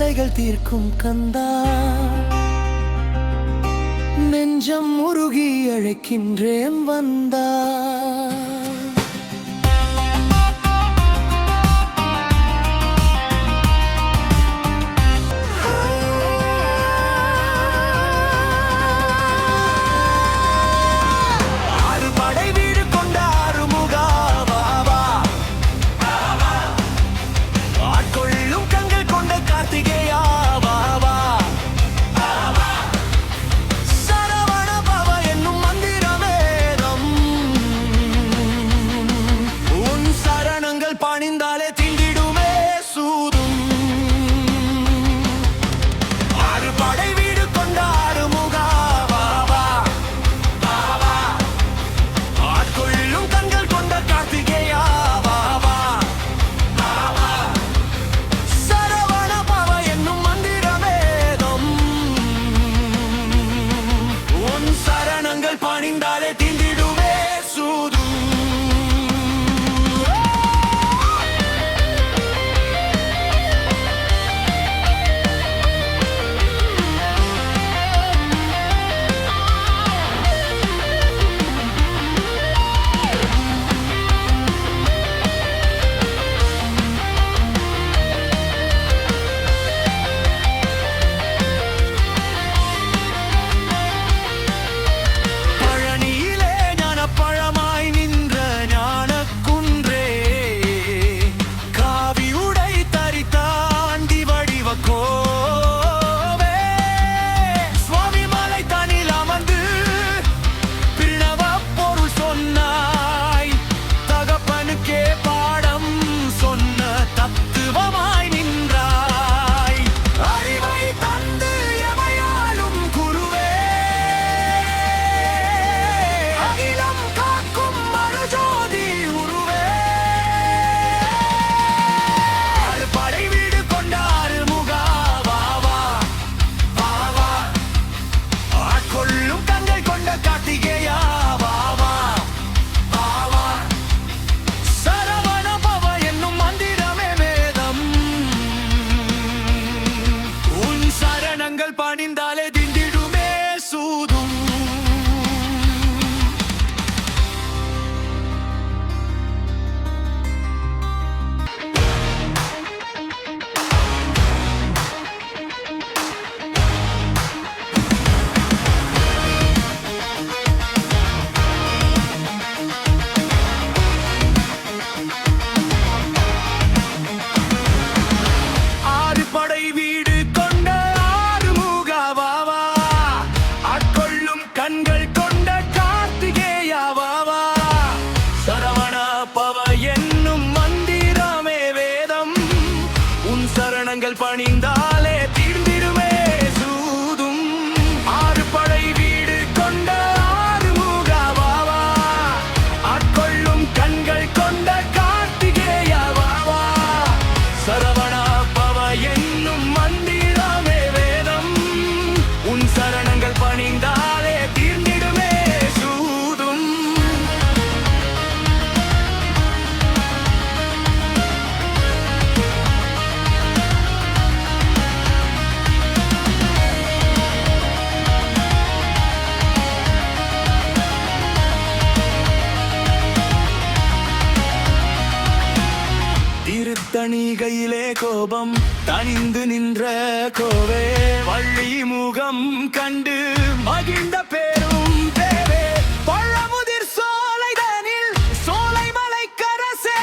கவலைகள் தீர்க்கும் கந்தா, நெஞ்சம் உருகி அழைக்கின்றேன் வந்தா. பணிந்தாலே திண்டிடுமே சூதும். ஆறு படை வீடு கொண்ட ஆறுமுகா வாவா, ஆட்கொள்ளும் கண்கள் கொண்ட கார்த்திகேயா வாவா, சரவண பவ என்னும் மந்திரமேதம், உன் சரணங்கள் பணிந்தாலே திண்டிடுமே சூதும். பணிந்தாலே திண்டிடுமே சூதும். ஆறு படை வீடு கொண்ட கண்கள் கொண்ட கார்த்திகேயா வாவா, சரவண பவ என்னும் மந்திரமே வேதம், உன் சரணங்கள் பணிந்தாலே தீர்ந்திடுமே சூதும். ஆறு படை வீடு கொண்ட ஆறுமுகா வாவா, ஆட்கொள்ளும் கண்கள் கொண்ட கார்த்திகேயா வாவா, சரவண பவ என்னும் மந்திரமே வேதம், உன் சரணங்கள் பணிந்தாலே தணிகையிலே கோபம் தணிந்து நின்ற கோவே, வள்ளி முகம் கண்டு மகிழ்ந்த பேரும் தேவே, பழமுதிர் சோலைதனில் சோலை மலை கரசே,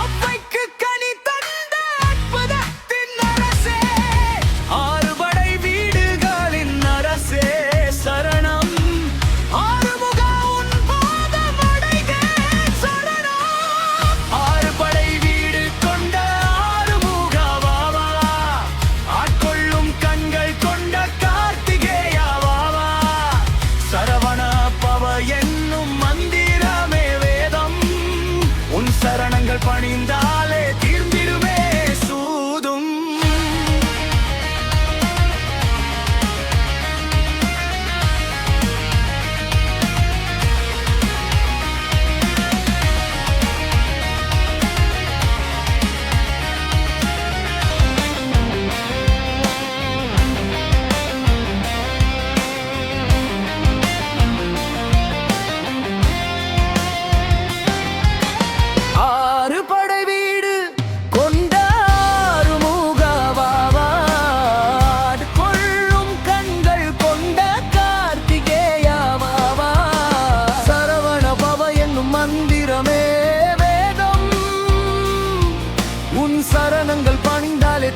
அவ்வைக்கு கனி தந்த அற்புதத்தின் அரசே, ஆறுபடை வீடுகளின் அரசே சரணம், ஆறுமுகா உன் பாதம் அடைந்தேன் சரணம். ஆறுபடை சரணங்கள் பணிந்தாலே தீர்ந்திடுமே சூதும்.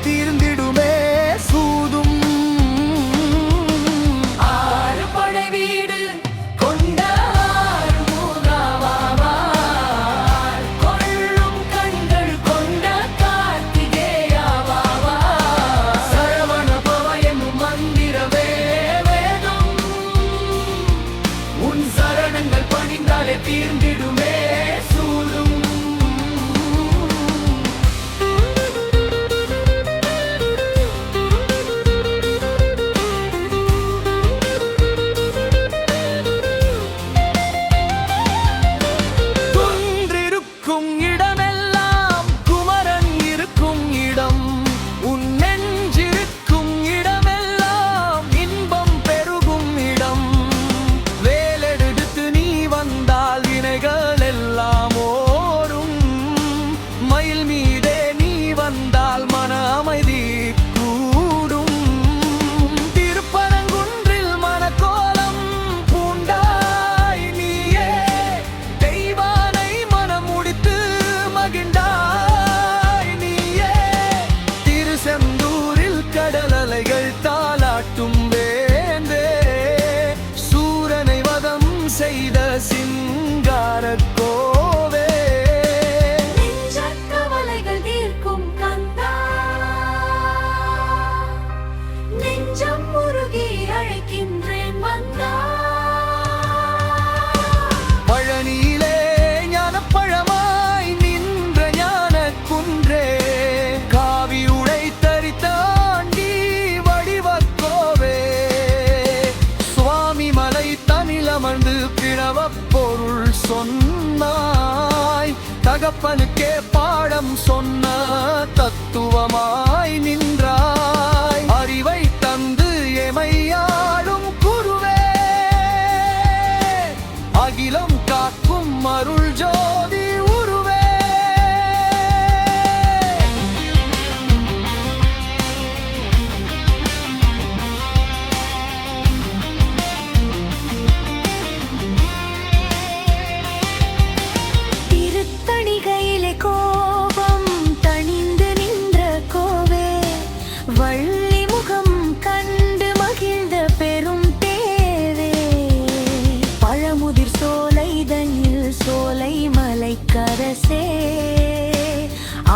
தீர்ந்திடுமே சூதும். ஆறு படை வீடு கொண்ட ஆறுமுகவாவார், கொள்ளும் கண்கள் கொண்ட கார்த்திகேயாவாவார். சரவண பவ என்னும் மந்திரமே வேதம், உன் சரணங்கள் பணிந்தாலே தீர்ந்திடுமே சூதும். குன்றிருக்கும் இடமெல்லாம் குமரன் இருக்கும் இடம், உன் நெஞ்சிருக்கும் இடமெல்லாம் இன்பம் பெருகும் இடம். வேலெடுத்து நீ வந்தால் வினைகள் எல்லாம் ஓரும், மயில் மீதே நீ வந்தால் மன அமைதி கூடும். திருப்பரங்குன்றில் மனக்கோலம் பூண்டாய் நீயே, தெய்வானை மனம் முடித்து மகிழ்ந்தாய் நீயே. திருச்செந்தூரில் கடல் அலைகள் தாலாட்டும் வேந்தே, சூரனை வதம் செய்த சிங்காரக் கோவே. நெஞ்சக் கவலைகள் தீர்க்கும் கந்தா, நெஞ்சம் உருகி அழைக்கின்றேன் வந்தா. பழனியிலே ஞானப்பழமாய் நின்ற ஞானக் குன்றே, காவி உடை தரித்தாண்டி வடிவக்கோவே. சுவாமி மலை தனிலமர்ந்து பிறவப் பொருள் சொன்னாய், தகப்பனுக்கே பாடம் சொன்ன தத்துவமாய் நின்றாய். அறிவை தந்து எமையாளும் குருவே, அகிலம் காக்கும் அருள் ஜோதி உருவே. திருத்தணிகையிலே கோபம் தணிந்து நின்ற கோவே, வள்ளி முகம் கண்டு மகிழ்ந்த பெரும் தேவே. பழமுதிர் சோலைதனில் சோலை மலைக்கரசே,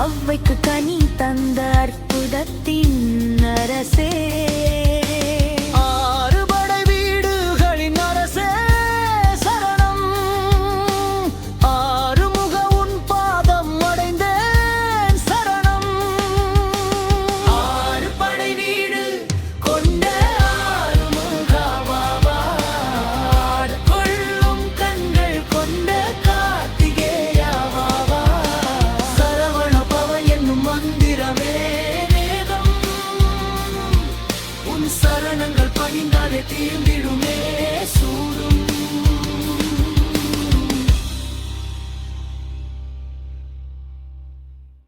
அவ்வைக்கு கனி தந்த அற்புதத்தின் அரசே.